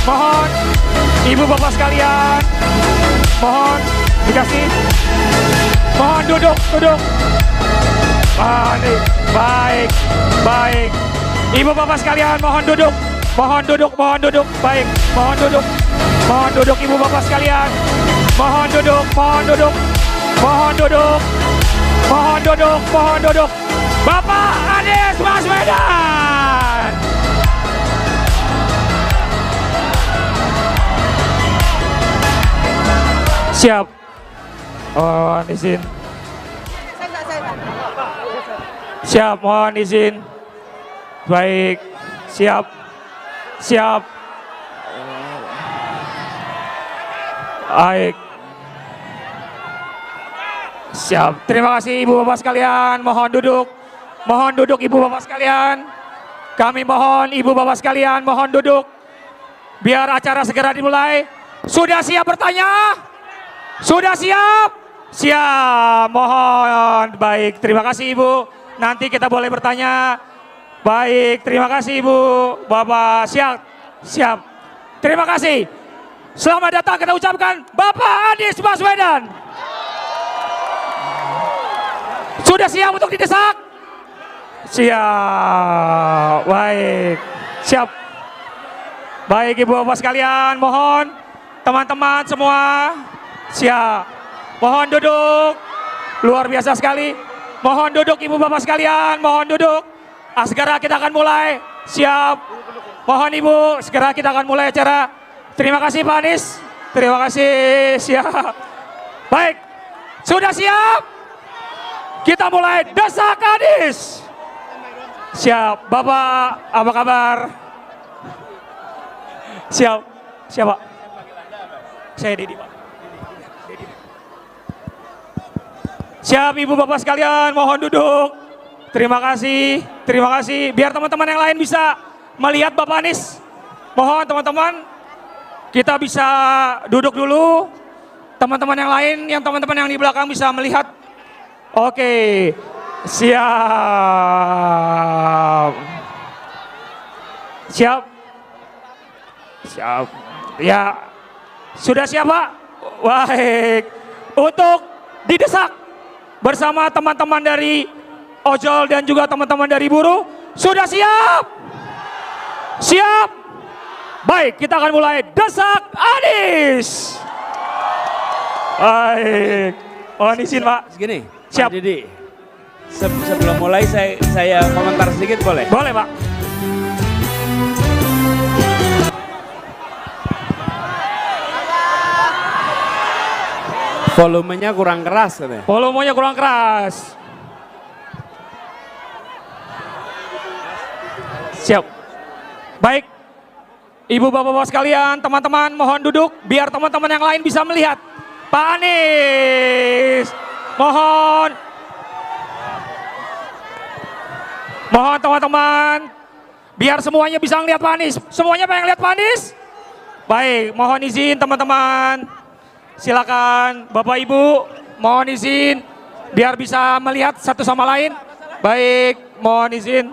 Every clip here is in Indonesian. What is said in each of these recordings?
Mohon ibu bapak sekalian, mohon dikasih. Mohon duduk. Baik. Ibu bapak sekalian mohon duduk. Baik, mohon duduk ibu bapak sekalian. Mohon duduk. Bapak Anies Baswedan. Siap. Mohon izin. Siap, mohon izin. Baik, siap. Baik. Siap. Terima kasih ibu bapak sekalian. Mohon duduk ibu bapak sekalian. Kami mohon ibu bapak sekalian mohon duduk. Biar acara segera dimulai. Sudah siap bertanya? Sudah siap? Siap. Mohon. Baik, terima kasih ibu. Nanti kita boleh bertanya. Baik, terima kasih ibu. Bapak siap. Terima kasih. Selamat datang kita ucapkan Bapak Anies Baswedan. Sudah siap untuk didesak? Siap. Baik. Siap. Baik ibu bapak sekalian, mohon teman-teman semua siap. Mohon duduk. Luar biasa sekali. Mohon duduk ibu bapak sekalian, mohon duduk. Segera kita akan mulai. Siap. Mohon ibu, segera kita akan mulai acara. Terima kasih Pak Anies. Terima kasih. Siap. Baik. Sudah siap? Kita mulai desak Anies. Siap. Bapak, apa kabar? Siap. Siapa? Saya Dedi, Pak. Siap ibu bapak sekalian, mohon duduk. Terima kasih. Biar teman-teman yang lain bisa melihat Bapak Anies. Mohon teman-teman, kita bisa duduk dulu. Teman-teman yang lain, teman-teman yang di belakang bisa melihat. Oke, siap. Ya, sudah siap Pak? Baik. Untuk didesak bersama teman-teman dari ojol dan juga teman-teman dari buruh. Sudah siap? Siap? Baik, kita akan mulai desak Anies. Baik. Mohon izin Pak. Segini, Siap. Pak Didi. Sebelum mulai saya komentar sedikit boleh? Boleh Pak. Volumenya kurang keras katanya. Volumenya kurang keras. Siap. Baik. Ibu bapak-bapak sekalian, teman-teman mohon duduk biar teman-teman yang lain bisa melihat Pak Anies. Mohon teman-teman biar semuanya bisa melihat Pak Anies. Semuanya pengen lihat Pak Anies? Baik, mohon izin teman-teman. Silakan Bapak Ibu, mohon izin biar bisa melihat satu sama lain. Baik, mohon izin.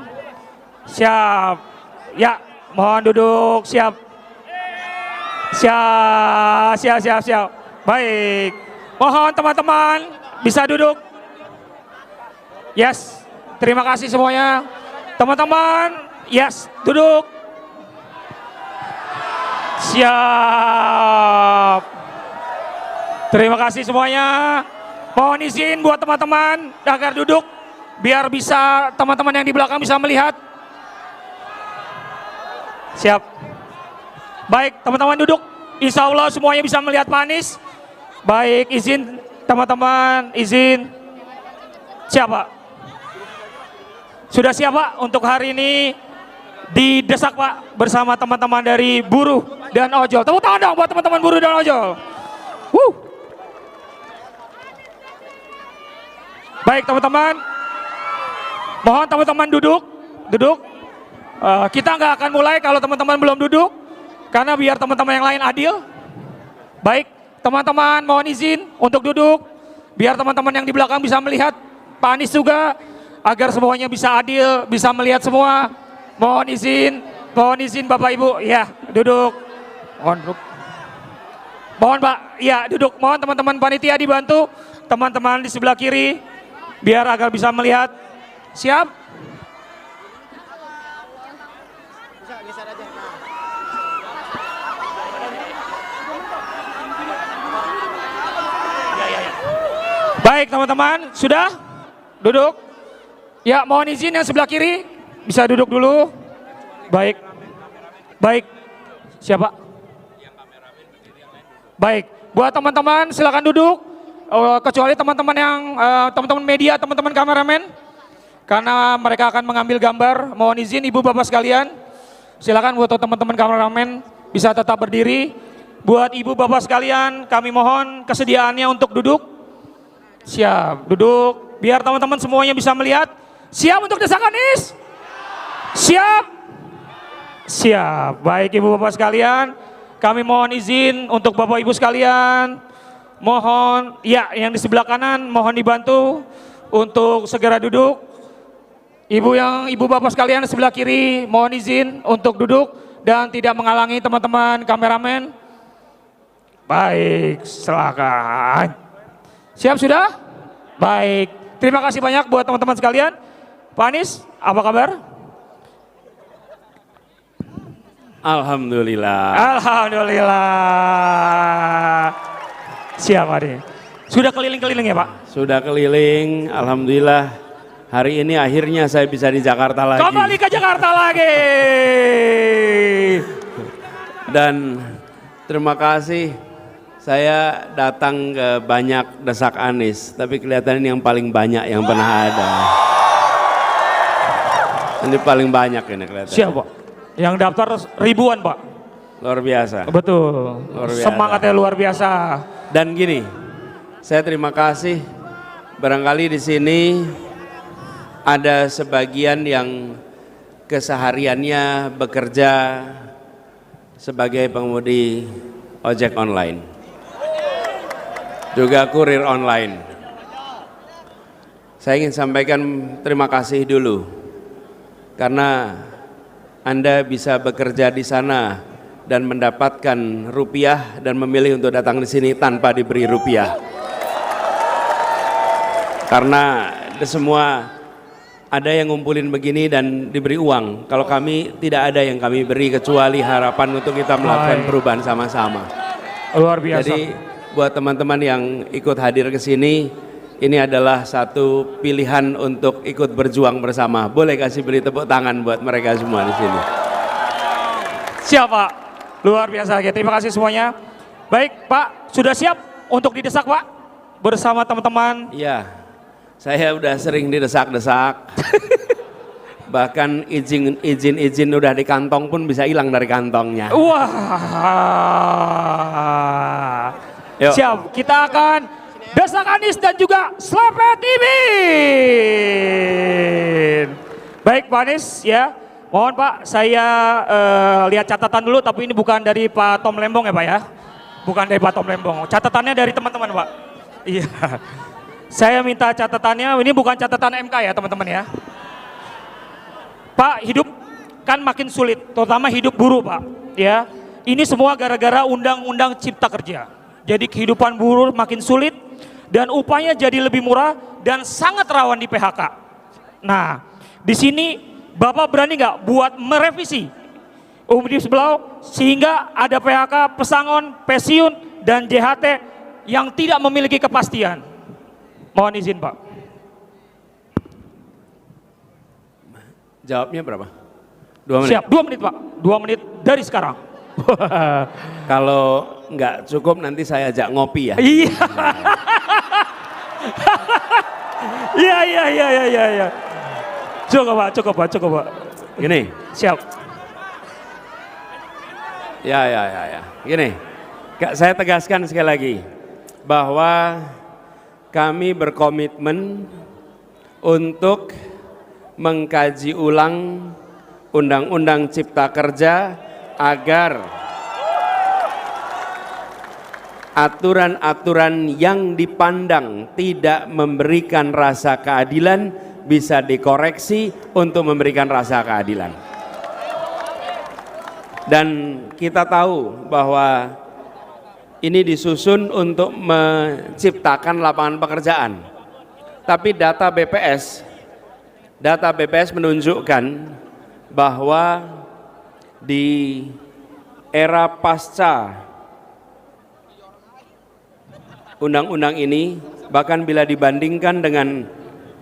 Siap. Ya, mohon duduk. Siap. Baik. Mohon teman-teman bisa duduk. Yes. Terima kasih semuanya. Teman-teman, yes, duduk. Siap. Terima kasih semuanya. Mohon izin buat teman-teman agar duduk biar bisa teman-teman yang di belakang bisa melihat. Siap. Baik, teman-teman duduk. Insya Allah semuanya bisa melihat Pak Anies. Baik, izin teman-teman, izin. Siapa? Sudah siap Pak untuk hari ini didesak Pak bersama teman-teman dari buruh dan ojol. Tepuk tangan dong buat teman-teman buruh dan ojol. Baik teman-teman, mohon teman-teman duduk. Kita nggak akan mulai kalau teman-teman belum duduk, karena biar teman-teman yang lain adil. Baik, teman-teman mohon izin untuk duduk, biar teman-teman yang di belakang bisa melihat Pak Anies juga, agar semuanya bisa adil, bisa melihat semua. Mohon izin Bapak Ibu, ya duduk. Mohon duduk. Mohon Pak, ya duduk. Mohon teman-teman panitia dibantu. Teman-teman di sebelah kiri, biar agar bisa melihat. Siap? Baik teman-teman, sudah? Duduk. Ya mohon izin yang sebelah kiri, bisa duduk dulu. Baik. Baik. Siapa? Baik, buat teman-teman silakan duduk. Kecuali teman-teman yang teman-teman media, teman-teman kameramen, karena mereka akan mengambil gambar. Mohon izin ibu bapak sekalian, silakan buat teman-teman kameramen bisa tetap berdiri. Buat ibu bapak sekalian, kami mohon kesediaannya untuk duduk. Siap, duduk. Biar teman-teman semuanya bisa melihat. Siap untuk desak Anies? Siap? Siap. Baik ibu bapak sekalian, kami mohon izin untuk bapak ibu sekalian. Mohon, ya yang di sebelah kanan mohon dibantu untuk segera duduk. Ibu bapak sekalian di sebelah kiri mohon izin untuk duduk dan tidak menghalangi teman-teman kameramen. Baik, silakan. Siap sudah? Baik, terima kasih banyak buat teman-teman sekalian. Pak Anies, apa kabar? Alhamdulillah. Alhamdulillah. Siap Pak Anies. Sudah keliling-keliling ya Pak? Sudah keliling, alhamdulillah. Hari ini akhirnya saya bisa di Jakarta lagi. Kembali ke Jakarta lagi. Dan terima kasih. Saya datang ke banyak desak Anies, tapi kelihatan ini yang paling banyak yang pernah ada. Ini paling banyak ini kelihatan. Siap Pak. Yang daftar ribuan Pak. Luar biasa. Betul. Luar biasa. Semangatnya luar biasa. Dan gini, saya terima kasih. Barangkali di sini ada sebagian yang kesehariannya bekerja sebagai pengemudi ojek online. Juga kurir online. Saya ingin sampaikan terima kasih dulu karena Anda bisa bekerja di sana dan mendapatkan rupiah dan memilih untuk datang di sini tanpa diberi rupiah. Karena semua ada yang ngumpulin begini dan diberi uang. Kalau kami tidak ada yang kami beri kecuali harapan untuk kita melakukan perubahan sama-sama. Luar biasa. Jadi buat teman-teman yang ikut hadir ke sini, ini adalah satu pilihan untuk ikut berjuang bersama. Boleh kasih beri tepuk tangan buat mereka semua di sini. Siap Pak, luar biasa. Terima kasih semuanya. Baik Pak, sudah siap untuk didesak Pak? Bersama teman-teman. Iya, saya udah sering didesak-desak. Bahkan izin udah di kantong pun bisa hilang dari kantongnya. Wah. Yuk. Siap, kita akan desak Anies dan juga Slepet Imin. Baik Pak Anies ya, mohon Pak saya lihat catatan dulu, tapi ini bukan dari Pak Tom Lembong ya Pak ya. Bukan dari Pak Tom Lembong, catatannya dari teman-teman Pak. Iya, saya minta catatannya, ini bukan catatan MK ya teman-teman ya. Pak, hidup kan makin sulit, terutama hidup buruh Pak ya. Ini semua gara-gara Undang-Undang Cipta Kerja. Jadi kehidupan buruh makin sulit dan upahnya jadi lebih murah dan sangat rawan di PHK. Nah, di sini Bapak berani nggak buat merevisi Omnibus Law sehingga ada PHK, pesangon, pensiun dan JHT yang tidak memiliki kepastian? Mohon izin Pak. Jawabnya berapa? 2 menit? Siap, 2 menit Pak. 2 menit dari sekarang. Kalau nggak cukup nanti saya ajak ngopi ya. Iya. Iya. Cukup Pak. Gini. Siap. Ya. Gini, saya tegaskan sekali lagi bahwa kami berkomitmen untuk mengkaji ulang Undang-Undang Cipta Kerja agar aturan-aturan yang dipandang tidak memberikan rasa keadilan bisa dikoreksi untuk memberikan rasa keadilan. Dan kita tahu bahwa ini disusun untuk menciptakan lapangan pekerjaan. Tapi data BPS menunjukkan bahwa di era pasca undang-undang ini, bahkan bila dibandingkan dengan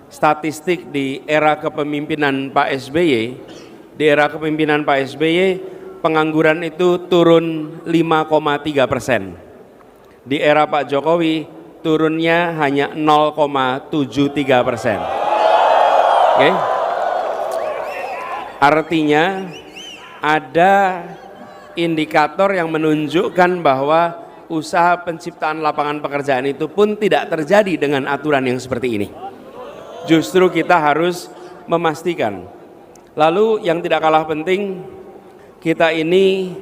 statistik di era kepemimpinan Pak SBY, pengangguran itu turun 5,3%. Di era Pak Jokowi turunnya hanya 0,73%. Oke? Artinya ada indikator yang menunjukkan bahwa usaha penciptaan lapangan pekerjaan itu pun tidak terjadi dengan aturan yang seperti ini. Justru kita harus memastikan. Lalu yang tidak kalah penting, kita ini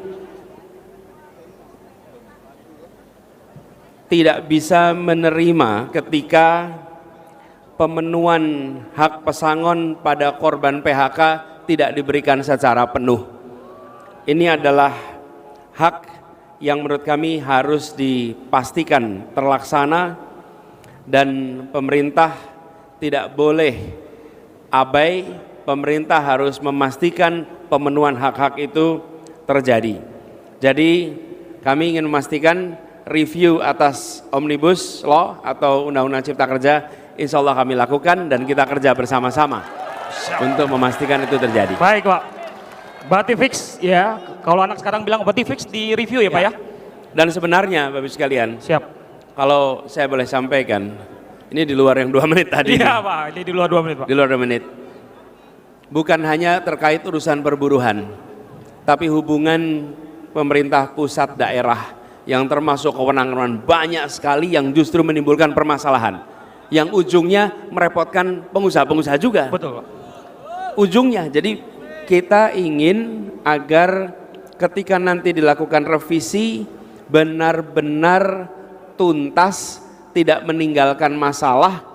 tidak bisa menerima ketika pemenuhan hak pesangon pada korban PHK tidak diberikan secara penuh. Ini adalah hak yang menurut kami harus dipastikan terlaksana, dan pemerintah tidak boleh abai. Pemerintah harus memastikan pemenuhan hak-hak itu terjadi. Jadi kami ingin memastikan review atas Omnibus Law atau Undang-Undang Cipta Kerja insya Allah kami lakukan, dan kita kerja bersama-sama untuk memastikan itu terjadi. Baik Pak, berarti fix ya, kalau anak sekarang bilang berarti fix di review ya Pak ya? Dan sebenarnya Bapak Ibu sekalian, Siap. kalau saya boleh sampaikan, ini di luar yang 2 menit tadi. Iya Pak, ini di luar 2 menit Pak. Di luar 2 menit. Bukan hanya terkait urusan perburuhan, tapi hubungan pemerintah pusat daerah yang termasuk kewenangan banyak sekali yang justru menimbulkan permasalahan, yang ujungnya merepotkan pengusaha-pengusaha juga. Betul Pak. Ujungnya, jadi kita ingin agar ketika nanti dilakukan revisi benar-benar tuntas, tidak meninggalkan masalah,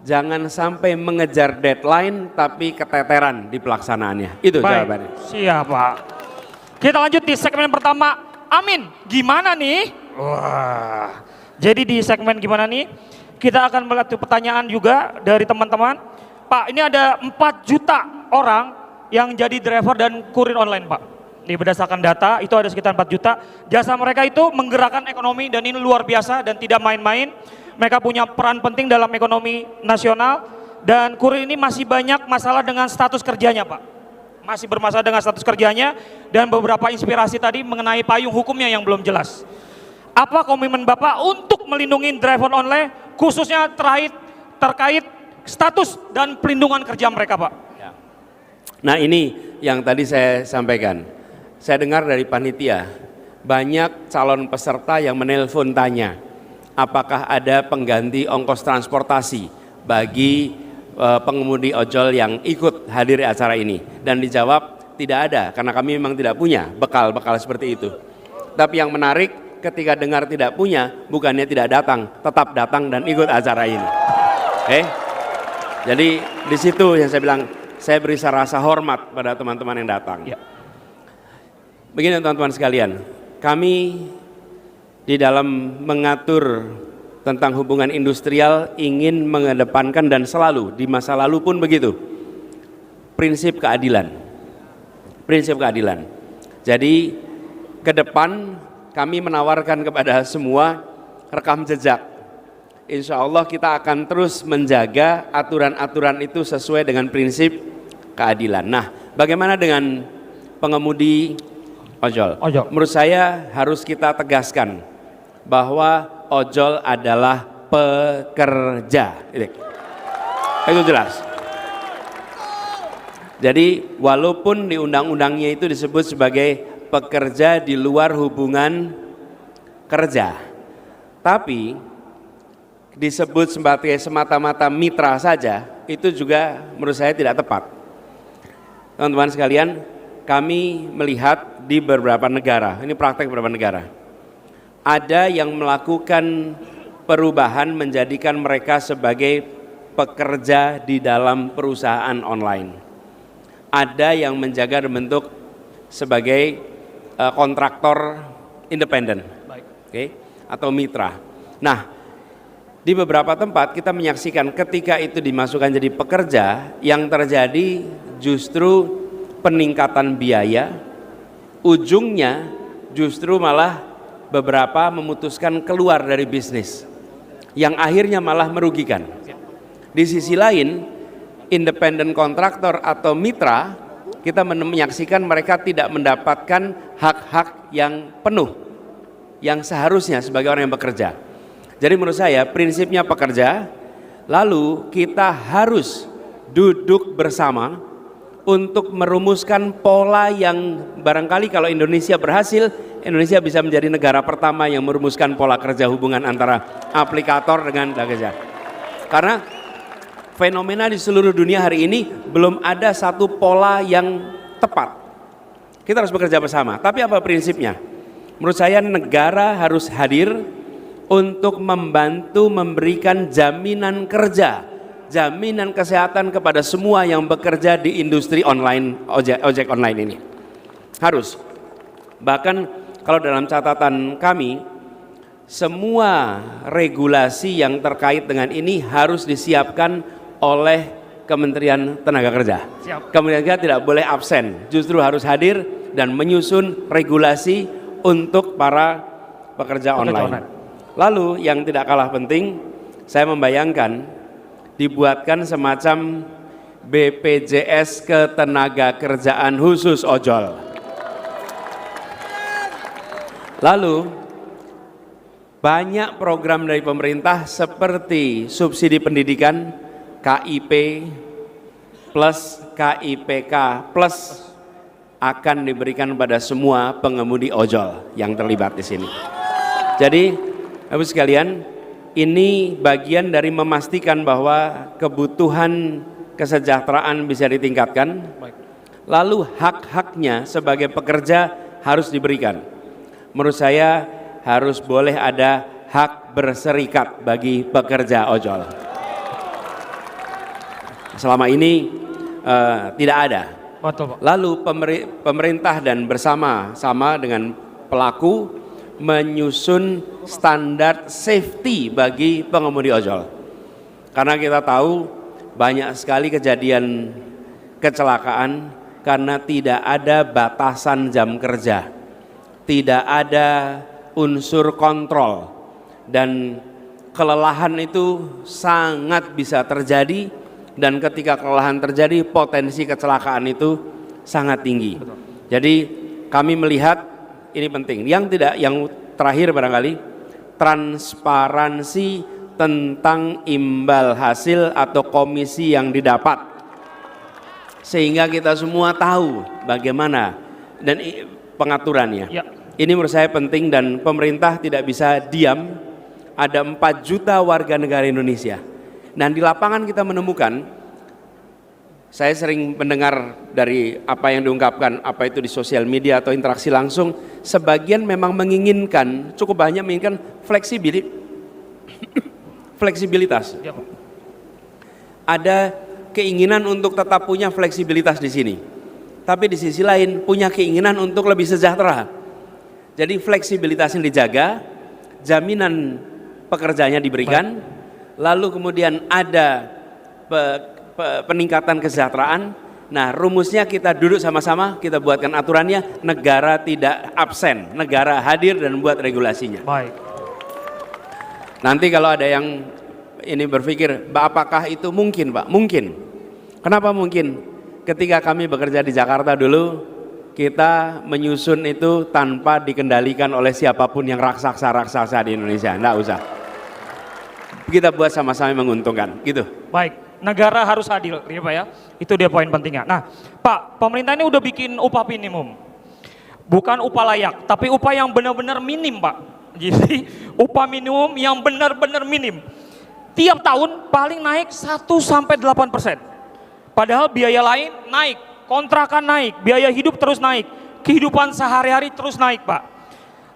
jangan sampai mengejar deadline tapi keteteran di pelaksanaannya. Itu jawabannya. Siap Pak. Kita lanjut di segmen pertama. Amin, gimana nih? Wah, jadi di segmen gimana nih, kita akan melihat pertanyaan juga dari teman-teman. Pak, ini ada 4 juta orang yang jadi driver dan kurir online Pak. Ini berdasarkan data, itu ada sekitar 4 juta. Jasa mereka itu menggerakkan ekonomi dan ini luar biasa dan tidak main-main. Mereka punya peran penting dalam ekonomi nasional, dan kurir ini masih banyak masalah dengan status kerjanya Pak. Masih bermasalah dengan status kerjanya, dan beberapa inspirasi tadi mengenai payung hukumnya yang belum jelas. Apa komitmen Bapak untuk melindungi driver online khususnya terkait status dan pelindungan kerja mereka Pak? Nah, ini yang tadi saya sampaikan. Saya dengar dari panitia, banyak calon peserta yang menelpon tanya, apakah ada pengganti ongkos transportasi bagi pengemudi ojol yang ikut hadir di acara ini, dan dijawab tidak ada karena kami memang tidak punya bekal-bekal seperti itu. Tapi yang menarik, ketika dengar tidak punya, bukannya tidak datang, tetap datang dan ikut acara ini. Jadi di situ yang saya bilang, saya beri rasa hormat pada teman-teman yang datang. Ya. Begini teman-teman sekalian, kami di dalam mengatur tentang hubungan industrial ingin mengedepankan, dan selalu di masa lalu pun begitu, prinsip keadilan. Prinsip keadilan. Jadi ke depan kami menawarkan kepada semua rekam jejak. Insya Allah kita akan terus menjaga aturan-aturan itu sesuai dengan prinsip keadilan. Nah, bagaimana dengan pengemudi ojol? Menurut saya harus kita tegaskan bahwa ojol adalah pekerja. Itu jelas. Jadi walaupun di undang-undangnya itu disebut sebagai pekerja di luar hubungan kerja, tapi disebut sebagai semata-mata mitra saja, itu juga menurut saya tidak tepat. Teman-teman sekalian, kami melihat di beberapa negara, ini praktek beberapa negara, ada yang melakukan perubahan menjadikan mereka sebagai pekerja di dalam perusahaan online. Ada yang menjaga bentuk sebagai kontraktor independen, oke, atau mitra. Nah, di beberapa tempat kita menyaksikan ketika itu dimasukkan jadi pekerja, yang terjadi justru peningkatan biaya, ujungnya justru malah beberapa memutuskan keluar dari bisnis, yang akhirnya malah merugikan. Di sisi lain, independen kontraktor atau mitra, kita menyaksikan mereka tidak mendapatkan hak-hak yang penuh, yang seharusnya sebagai orang yang bekerja. Jadi menurut saya prinsipnya pekerja, lalu kita harus duduk bersama untuk merumuskan pola yang barangkali kalau Indonesia berhasil, Indonesia bisa menjadi negara pertama yang merumuskan pola kerja hubungan antara aplikator dengan pekerja. Karena fenomena di seluruh dunia hari ini belum ada satu pola yang tepat. Kita harus bekerja bersama. Tapi apa prinsipnya? Menurut saya negara harus hadir untuk membantu memberikan jaminan kerja, jaminan kesehatan kepada semua yang bekerja di industri online, ojek online ini. Harus. Bahkan kalau dalam catatan kami, semua regulasi yang terkait dengan ini harus disiapkan oleh Kementerian Tenaga Kerja. Kementerian Kerja tidak boleh absen, justru harus hadir dan menyusun regulasi untuk para pekerja online. Lalu yang tidak kalah penting, saya membayangkan dibuatkan semacam BPJS Ketenagakerjaan khusus ojol. Lalu banyak program dari pemerintah seperti subsidi pendidikan, KIP plus KIPK plus akan diberikan pada semua pengemudi ojol yang terlibat di sini. Jadi, Bapak sekalian, ini bagian dari memastikan bahwa kebutuhan kesejahteraan bisa ditingkatkan. Lalu hak-haknya sebagai pekerja harus diberikan. Menurut saya harus boleh ada hak berserikat bagi pekerja ojol. Selama ini tidak ada. Betul, Pak. Lalu pemerintah dan bersama-sama dengan pelaku menyusun standar safety bagi pengemudi ojol. Karena kita tahu banyak sekali kejadian kecelakaan karena tidak ada batasan jam kerja, tidak ada unsur kontrol, dan kelelahan itu sangat bisa terjadi. Dan ketika kelelahan terjadi, potensi kecelakaan itu sangat tinggi. Jadi kami melihat ini penting. Yang terakhir barangkali, transparansi tentang imbal hasil atau komisi yang didapat, sehingga kita semua tahu bagaimana dan pengaturannya. Ini menurut saya penting dan pemerintah tidak bisa diam. Ada 4 juta warga negara Indonesia. Dan di lapangan kita menemukan, saya sering mendengar dari apa yang diungkapkan, apa itu di sosial media atau interaksi langsung, sebagian memang menginginkan, cukup banyak menginginkan fleksibilitas. Ada keinginan untuk tetap punya fleksibilitas di sini. Tapi di sisi lain punya keinginan untuk lebih sejahtera. Jadi fleksibilitasnya dijaga, jaminan pekerjaannya diberikan, lalu kemudian ada peningkatan kesejahteraan. Nah, rumusnya kita duduk sama-sama, kita buatkan aturannya, negara tidak absen, negara hadir dan buat regulasinya. Baik. Nanti kalau ada yang ini berpikir, apakah itu mungkin, Pak? Mungkin. Kenapa mungkin? Ketika kami bekerja di Jakarta dulu, kita menyusun itu tanpa dikendalikan oleh siapapun yang raksasa-raksasa di Indonesia. Enggak usah. Kita buat sama-sama menguntungkan, gitu. Baik, negara harus adil, ya Pak ya. Itu dia poin pentingnya. Nah, Pak, pemerintah ini udah bikin upah minimum. Bukan upah layak, tapi upah yang benar-benar minim, Pak. Jadi, upah minimum yang benar-benar minim. Tiap tahun paling naik 1-8%. Padahal biaya lain naik, kontrakan naik, biaya hidup terus naik, kehidupan sehari-hari terus naik, Pak.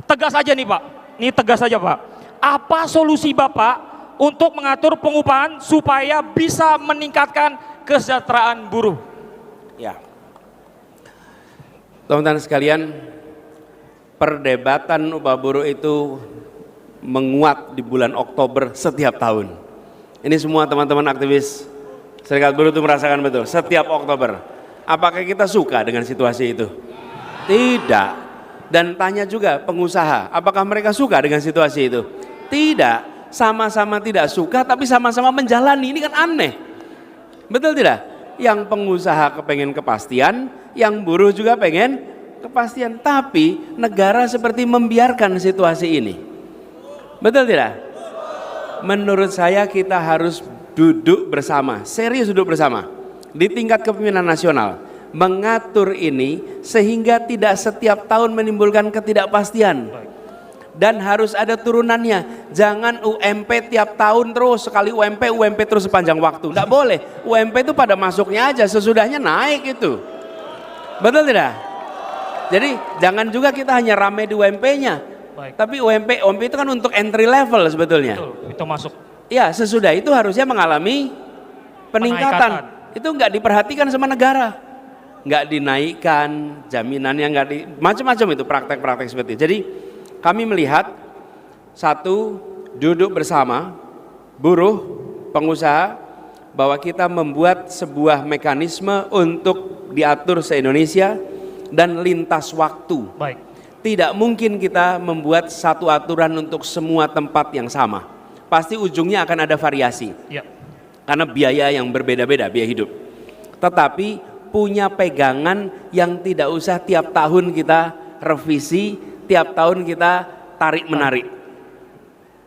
Tegas aja nih, Pak. Ini tegas aja, Pak. Apa solusi Bapak untuk mengatur pengupahan supaya bisa meningkatkan kesejahteraan buruh? Ya, teman-teman sekalian, perdebatan upah buruh itu menguat di bulan Oktober setiap tahun. Ini semua teman-teman aktivis Serikat Buruh itu merasakan betul setiap Oktober. Apakah kita suka dengan situasi itu? Tidak. Dan tanya juga pengusaha, apakah mereka suka dengan situasi itu? Tidak. Sama-sama tidak suka tapi sama-sama menjalani. Ini kan aneh. Betul tidak? Yang pengusaha kepengen kepastian, yang buruh juga pengen kepastian. Tapi negara seperti membiarkan situasi ini. Betul tidak? Menurut saya kita harus duduk bersama, serius duduk bersama di tingkat kepemimpinan nasional, mengatur ini sehingga tidak setiap tahun menimbulkan ketidakpastian. Dan harus ada turunannya. Jangan UMP tiap tahun terus, sekali UMP terus sepanjang waktu. Tidak boleh. UMP itu pada masuknya aja, sesudahnya naik itu. Betul tidak? Jadi jangan juga kita hanya rame di UMP-nya. Tapi UMP itu kan untuk entry level sebetulnya. Betul, itu masuk. Ya, sesudah itu harusnya mengalami peningkatan. Itu nggak diperhatikan sama negara. Nggak dinaikkan, jaminannya nggak macam-macam itu praktek-praktek seperti itu. Jadi kami melihat satu, duduk bersama buruh, pengusaha, bahwa kita membuat sebuah mekanisme untuk diatur se-Indonesia dan lintas waktu. Baik. Tidak mungkin kita membuat satu aturan untuk semua tempat yang sama. Pasti ujungnya akan ada variasi. Ya. Karena biaya yang berbeda-beda, biaya hidup. Tetapi punya pegangan yang tidak usah tiap tahun kita revisi, tiap tahun kita tarik-menarik.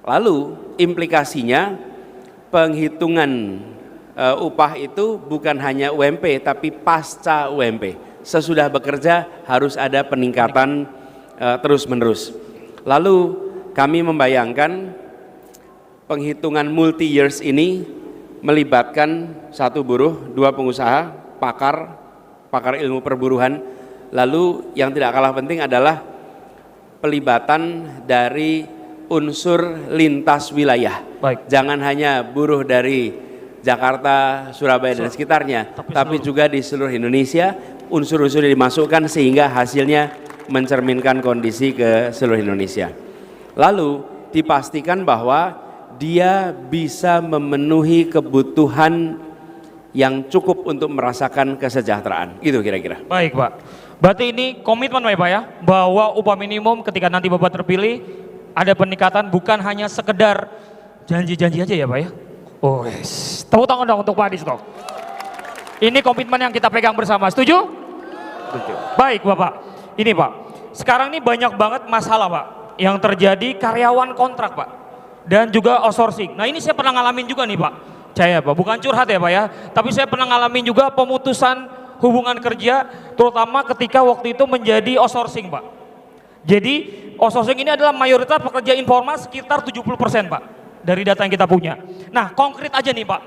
Lalu implikasinya penghitungan upah itu bukan hanya UMP tapi pasca UMP. Sesudah bekerja harus ada peningkatan terus-menerus. Lalu kami membayangkan penghitungan multi years ini melibatkan satu buruh, dua pengusaha, pakar ilmu perburuhan. Lalu yang tidak kalah penting adalah pelibatan dari unsur lintas wilayah. Baik. Jangan hanya buruh dari Jakarta, Surabaya dan sekitarnya, tapi juga di seluruh Indonesia unsur-unsur dimasukkan sehingga hasilnya mencerminkan kondisi ke seluruh Indonesia. Lalu dipastikan bahwa dia bisa memenuhi kebutuhan yang cukup untuk merasakan kesejahteraan. Gitu kira-kira. Baik Pak. Berarti ini komitmen Pak ya, bahwa upah minimum ketika nanti Bapak terpilih ada peningkatan, bukan hanya sekedar janji-janji aja ya Pak ya. Oh yes. Tepuk tangan dong untuk Pak Adis dong. Ini komitmen yang kita pegang bersama, setuju? Setuju. Baik Bapak, ini Pak, sekarang ini banyak banget masalah Pak yang terjadi karyawan kontrak Pak, dan juga outsourcing. Nah ini saya pernah ngalamin juga nih Pak, saya Pak, bukan curhat ya Pak ya, tapi saya pernah ngalamin juga pemutusan hubungan kerja, terutama ketika waktu itu menjadi outsourcing Pak. Jadi outsourcing ini adalah mayoritas pekerja informal sekitar 70% Pak, dari data yang kita punya. Nah konkret aja nih Pak,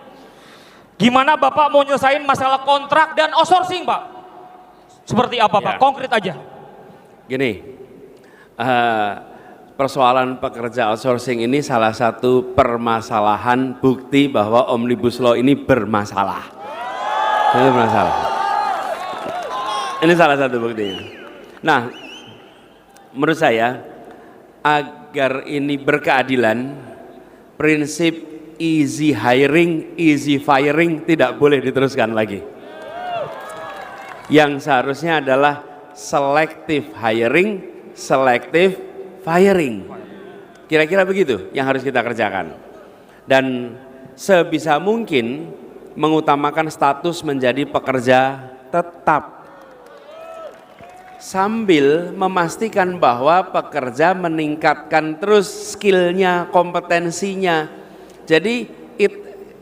gimana Bapak mau nyelesain masalah kontrak dan outsourcing Pak? Seperti apa Pak? Konkret aja. Gini, persoalan pekerja outsourcing ini salah satu permasalahan bukti bahwa Omnibus Law ini bermasalah. Ini bermasalah. Ini salah satu buktinya. Nah, menurut saya agar ini berkeadilan, prinsip easy hiring, easy firing tidak boleh diteruskan lagi. Yang seharusnya adalah selective hiring, selective firing. Kira-kira begitu yang harus kita kerjakan. Dan sebisa mungkin mengutamakan status menjadi pekerja tetap, sambil memastikan bahwa pekerja meningkatkan terus skillnya, kompetensinya. Jadi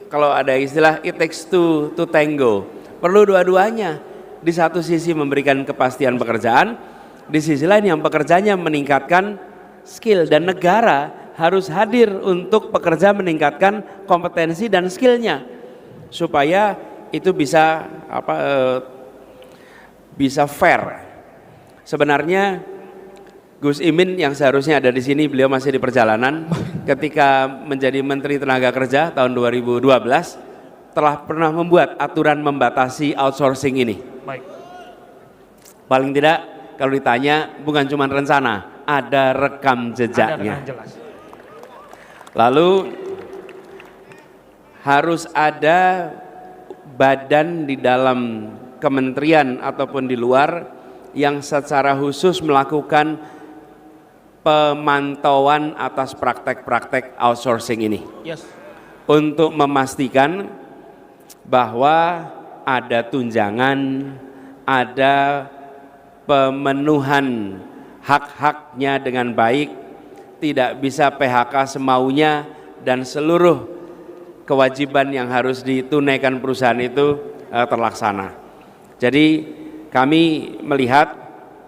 kalau ada istilah it takes two to tango, perlu dua-duanya. Di satu sisi memberikan kepastian pekerjaan, di sisi lain yang pekerjanya meningkatkan skill, dan negara harus hadir untuk pekerja meningkatkan kompetensi dan skillnya supaya itu bisa bisa fair. Sebenarnya Gus Imin yang seharusnya ada di sini, beliau masih di perjalanan, ketika menjadi Menteri Tenaga Kerja tahun 2012 telah pernah membuat aturan membatasi outsourcing ini. Baik. Paling tidak kalau ditanya bukan cuma rencana, ada rekam Ada jejaknya. dengan jelas. Lalu harus ada badan di dalam kementerian ataupun di luar yang secara khusus melakukan pemantauan atas praktek-praktek outsourcing ini Yes. untuk memastikan bahwa ada tunjangan, ada pemenuhan hak-haknya dengan baik, tidak bisa PHK semaunya, dan seluruh kewajiban yang harus ditunaikan perusahaan itu terlaksana. Jadi kami melihat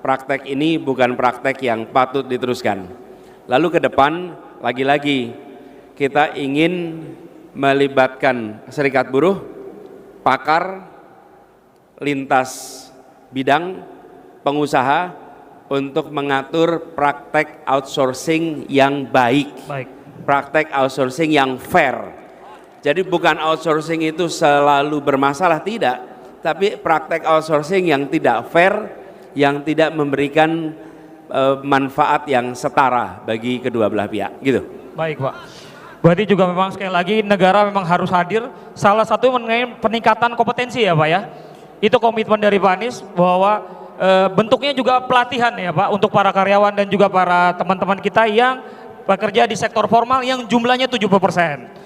praktek ini bukan praktek yang patut diteruskan. Lalu ke depan lagi-lagi kita ingin melibatkan serikat buruh, pakar, lintas bidang, pengusaha untuk mengatur praktek outsourcing yang baik, Baik. praktek outsourcing yang fair. Jadi bukan outsourcing itu selalu bermasalah, tidak, tapi praktek outsourcing yang tidak fair, yang tidak memberikan manfaat yang setara bagi kedua belah pihak, gitu. Baik Pak. Berarti juga memang sekali lagi negara memang harus hadir. Salah satu mengenai peningkatan kompetensi ya Pak ya. Itu komitmen dari Pak Anies bahwa bentuknya juga pelatihan ya Pak untuk para karyawan dan juga para teman-teman kita yang bekerja di sektor formal yang jumlahnya 70%.